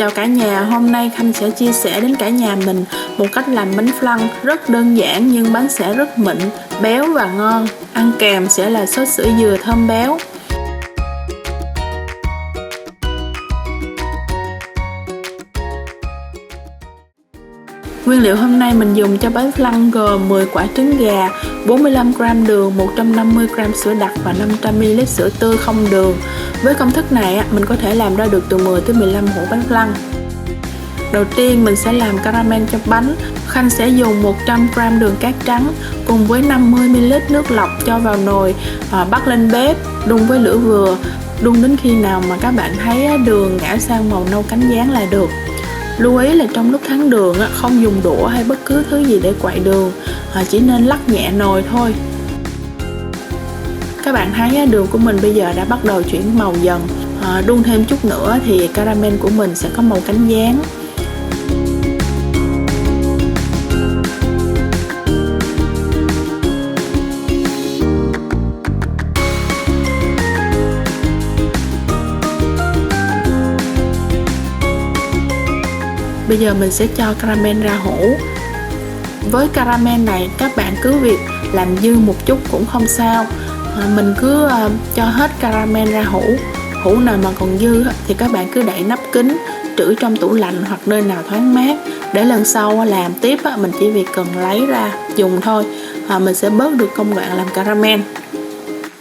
Chào cả nhà, hôm nay Khanh sẽ chia sẻ đến cả nhà mình một cách làm bánh flan rất đơn giản nhưng bánh sẽ rất mịn, béo và ngon. Ăn kèm sẽ là sốt sữa dừa thơm béo. Nguyên liệu hôm nay mình dùng cho bánh flan gồm 10 quả trứng gà, 45g đường, 150g sữa đặc và 500ml sữa tươi không đường. Với công thức này mình có thể làm ra được từ 10 tới 15 hũ bánh flan. Đầu tiên mình sẽ làm caramel cho bánh. Khanh sẽ dùng 100g đường cát trắng cùng với 50ml nước lọc cho vào nồi, bắt lên bếp, đun với lửa vừa. Đun đến khi nào mà các bạn thấy đường ngả sang màu nâu cánh gián là được. Lưu ý là trong lúc thắng đường không dùng đũa hay bất cứ thứ gì để quậy đường, chỉ nên lắc nhẹ nồi thôi. Các bạn thấy đường của mình bây giờ đã bắt đầu chuyển màu dần. Đun thêm chút nữa thì caramel của mình sẽ có màu cánh gián. Bây giờ mình sẽ cho caramel ra hũ. Với caramel này các bạn cứ việc làm dư một chút cũng không sao. Mình cứ cho hết caramel ra hũ. Hũ nào mà còn dư thì các bạn cứ đậy nắp kín, trữ trong tủ lạnh hoặc nơi nào thoáng mát. Để lần sau làm tiếp mình chỉ việc cần lấy ra dùng thôi. Mình sẽ bớt được công đoạn làm caramel.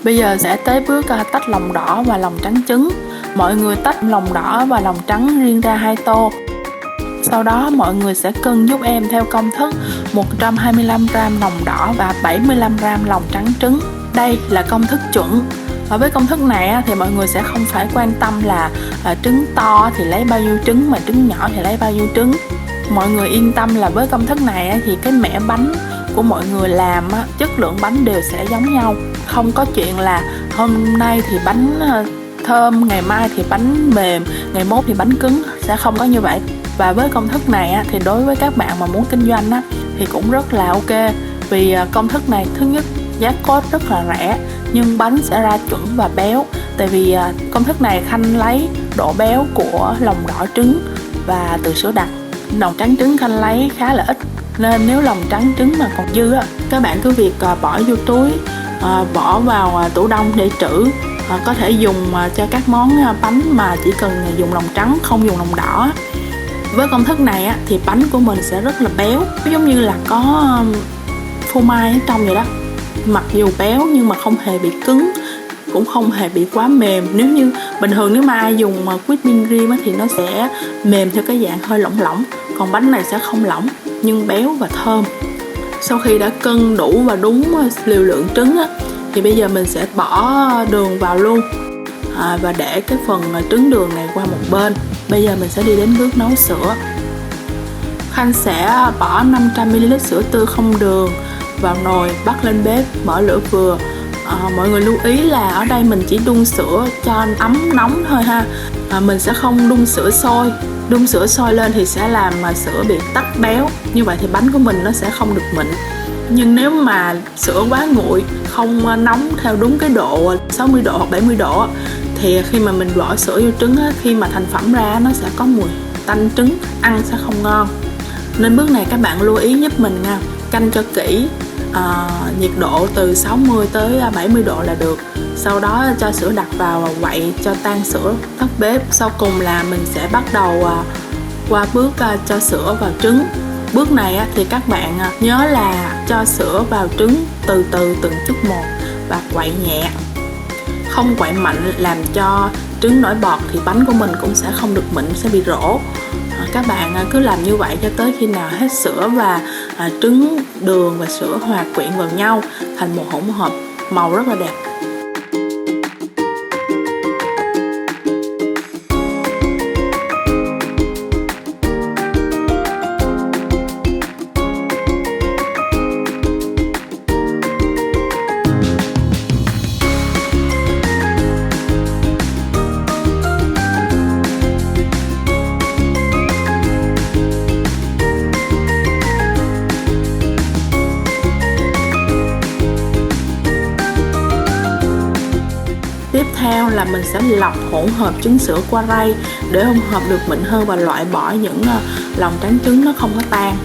Bây giờ sẽ tới bước tách lòng đỏ và lòng trắng trứng. Mọi người tách lòng đỏ và lòng trắng riêng ra 2 tô. Sau đó mọi người sẽ cân giúp em theo công thức 125g lòng đỏ và 75g lòng trắng trứng. Đây là công thức chuẩn. Và với công thức này thì mọi người sẽ không phải quan tâm là trứng to thì lấy bao nhiêu trứng mà trứng nhỏ thì lấy bao nhiêu trứng. Mọi người yên tâm là với công thức này thì cái mẻ bánh của mọi người làm chất lượng bánh đều sẽ giống nhau. Không có chuyện là hôm nay thì bánh thơm, ngày mai thì bánh mềm, ngày mốt thì bánh cứng, sẽ không có như vậy. Và với công thức này thì đối với các bạn mà muốn kinh doanh thì cũng rất là ok. Vì công thức này thứ nhất giá cốt rất là rẻ nhưng bánh sẽ ra chuẩn và béo. Tại vì công thức này Khanh lấy độ béo của lòng đỏ trứng và từ sữa đặc. Lòng trắng trứng Khanh lấy khá là ít, nên nếu lòng trắng trứng mà còn dư các bạn cứ việc bỏ vô túi, bỏ vào tủ đông để trữ. Có thể dùng cho các món bánh mà chỉ cần dùng lòng trắng, không dùng lòng đỏ. Với công thức này thì bánh của mình sẽ rất là béo, giống như là có phô mai ở trong vậy đó. Mặc dù béo nhưng mà không hề bị cứng, cũng không hề bị quá mềm. Nếu như bình thường nếu mà ai dùng whipping cream thì nó sẽ mềm theo cái dạng hơi lỏng lỏng. Còn bánh này sẽ không lỏng nhưng béo và thơm. Sau khi đã cân đủ và đúng liều lượng trứng thì bây giờ mình sẽ bỏ đường vào luôn, và để cái phần trứng đường này qua một bên. Bây giờ mình sẽ đi đến bước nấu sữa. Khanh sẽ bỏ 500ml sữa tươi không đường vào nồi, bắt lên bếp, mở lửa vừa. Mọi người lưu ý là ở đây mình chỉ đun sữa cho ấm nóng thôi ha. Mình sẽ không đun sữa sôi. Đun sữa sôi lên thì sẽ làm sữa bị tắc béo. Như vậy thì bánh của mình nó sẽ không được mịn. Nhưng nếu mà sữa quá nguội, không nóng theo đúng cái độ 60 độ hoặc 70 độ thì khi mà mình bỏ sữa vô trứng khi mà thành phẩm ra nó sẽ có mùi tanh trứng, ăn sẽ không ngon. Nên bước này các bạn lưu ý giúp mình nha. Canh cho kỹ, nhiệt độ từ 60 tới 70 độ là được. Sau đó cho sữa đặc vào và quậy cho tan sữa, tắt bếp. Sau cùng là mình sẽ bắt đầu qua bước cho sữa vào trứng. Bước này thì các bạn nhớ là cho sữa vào trứng từ từ từng chút một và quậy nhẹ. Không quậy mạnh làm cho trứng nổi bọt thì bánh của mình cũng sẽ không được mịn, sẽ bị rỗ. Các bạn cứ làm như vậy cho tới khi nào hết sữa và trứng, đường và sữa hòa quyện vào nhau thành một hỗn hợp màu rất là đẹp. là mình sẽ lọc hỗn hợp trứng sữa qua rây để hỗn hợp được mịn hơn và loại bỏ những lòng trắng trứng nó không có tan.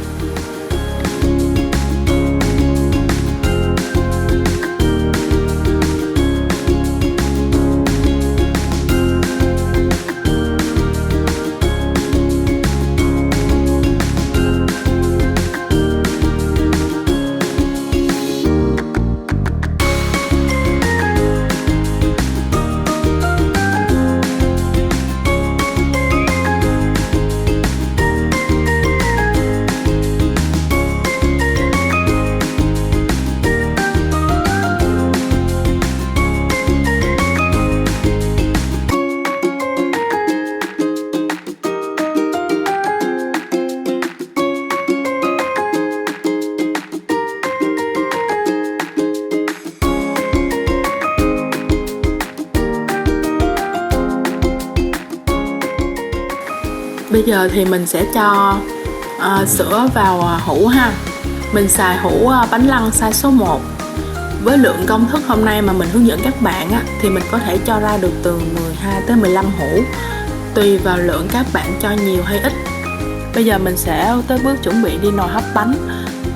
Bây giờ thì mình sẽ cho sữa vào hũ ha. Mình xài hũ bánh lăng size số 1. Với lượng công thức hôm nay mà mình hướng dẫn các bạn á, thì mình có thể cho ra được từ 12 tới 15 hũ, tùy vào lượng các bạn cho nhiều hay ít. Bây giờ mình sẽ tới bước chuẩn bị đi nồi hấp bánh.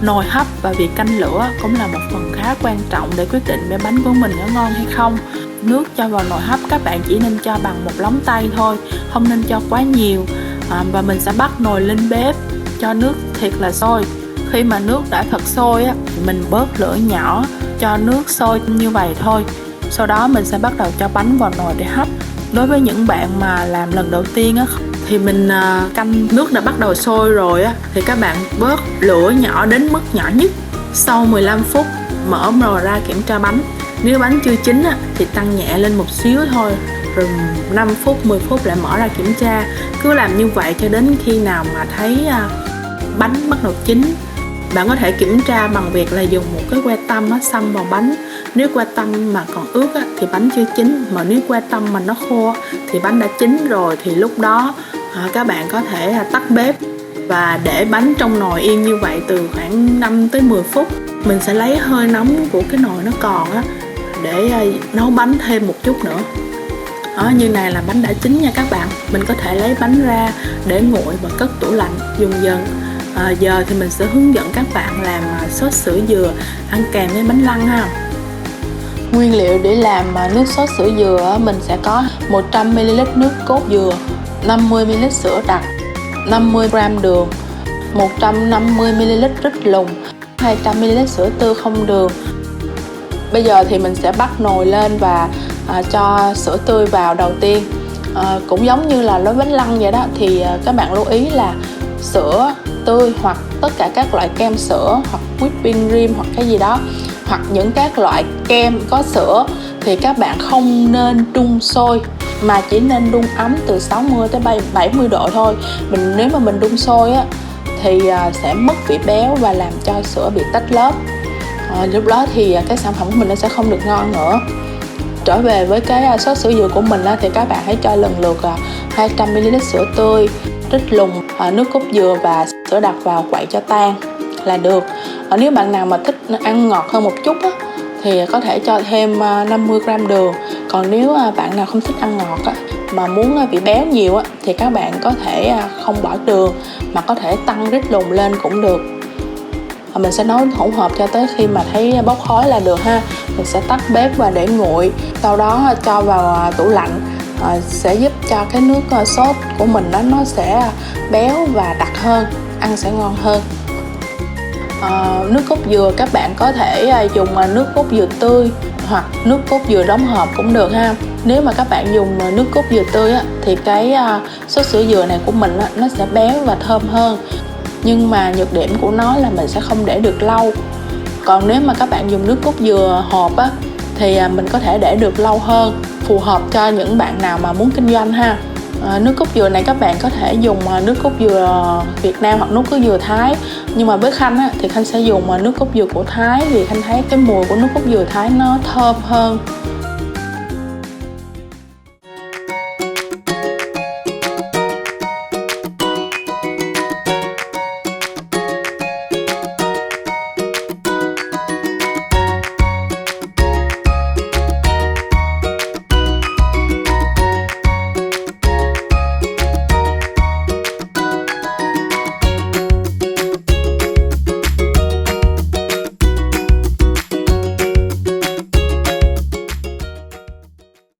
Nồi hấp và việc canh lửa cũng là một phần khá quan trọng để quyết định bé bánh của mình có ngon hay không. Nước cho vào nồi hấp các bạn chỉ nên cho bằng một lóng tay thôi, không nên cho quá nhiều. Và mình sẽ bắt nồi lên bếp, cho nước thiệt là sôi. Khi mà nước đã thật sôi á, mình bớt lửa nhỏ, cho nước sôi như vậy thôi. Sau đó mình sẽ bắt đầu cho bánh vào nồi để hấp. Đối với những bạn mà làm lần đầu tiên á, thì mình canh nước đã bắt đầu sôi rồi á, thì các bạn bớt lửa nhỏ đến mức nhỏ nhất. Sau 15 phút mở nồi ra kiểm tra bánh. Nếu bánh chưa chín á, thì tăng nhẹ lên một xíu thôi. Rồi 5 phút, 10 phút lại mở ra kiểm tra. Cứ làm như vậy cho đến khi nào mà thấy bánh bắt đầu chín. Bạn có thể kiểm tra bằng việc là dùng một cái que tăm xăm vào bánh. Nếu que tăm mà còn ướt á, thì bánh chưa chín. Mà nếu que tăm mà nó khô thì bánh đã chín rồi. Thì lúc đó các bạn có thể tắt bếp và để bánh trong nồi yên như vậy từ khoảng 5 tới 10 phút. Mình sẽ lấy hơi nóng của cái nồi nó còn á, để nấu bánh thêm một chút nữa. Như này là bánh đã chín nha các bạn. Mình có thể lấy bánh ra để nguội và cất tủ lạnh dùng dần. Giờ thì mình sẽ hướng dẫn các bạn làm sốt sữa dừa ăn kèm với bánh lăng ha. Nguyên liệu để làm nước sốt sữa dừa mình sẽ có 100ml nước cốt dừa, 50ml sữa đặc, 50g đường, 150ml rít lùng, 200ml sữa tươi không đường. Bây giờ thì mình sẽ bắt nồi lên và cho sữa tươi vào đầu tiên. Cũng giống như là nấu bánh lăng vậy đó, thì các bạn lưu ý là sữa tươi hoặc tất cả các loại kem sữa hoặc whipping cream hoặc cái gì đó, hoặc những các loại kem có sữa thì các bạn không nên đun sôi mà chỉ nên đun ấm từ 60 tới 70 độ thôi. Nếu mà mình đun sôi á thì sẽ mất vị béo và làm cho sữa bị tách lớp. Lúc đó thì cái sản phẩm của mình nó sẽ không được ngon nữa. Trở về với cái sốt sữa dừa của mình thì các bạn hãy cho lần lượt 200ml sữa tươi, rít lùng, nước cốt dừa và sữa đặc vào quậy cho tan là được. Nếu bạn nào mà thích ăn ngọt hơn một chút thì có thể cho thêm 50g đường. Còn nếu bạn nào không thích ăn ngọt mà muốn vị béo nhiều thì các bạn có thể không bỏ đường mà có thể tăng rít lùng lên cũng được. Mình sẽ nấu hỗn hợp cho tới khi mà thấy bốc khói là được ha. Mình sẽ tắt bếp và để nguội, sau đó cho vào tủ lạnh. Sẽ giúp cho cái nước sốt của mình nó sẽ béo và đặc hơn, ăn sẽ ngon hơn. Nước cốt dừa các bạn có thể dùng nước cốt dừa tươi hoặc nước cốt dừa đóng hộp cũng được ha. Nếu mà các bạn dùng nước cốt dừa tươi thì cái sốt sữa dừa này của mình nó sẽ béo và thơm hơn. Nhưng mà nhược điểm của nó là mình sẽ không để được lâu. Còn nếu mà các bạn dùng nước cốt dừa hộp thì mình có thể để được lâu hơn, phù hợp cho những bạn nào mà muốn kinh doanh ha. Nước cốt dừa này các bạn có thể dùng nước cốt dừa Việt Nam hoặc nước cốt dừa Thái. Nhưng mà với Khanh thì Khanh sẽ dùng nước cốt dừa của Thái, vì Khanh thấy cái mùi của nước cốt dừa Thái nó thơm hơn.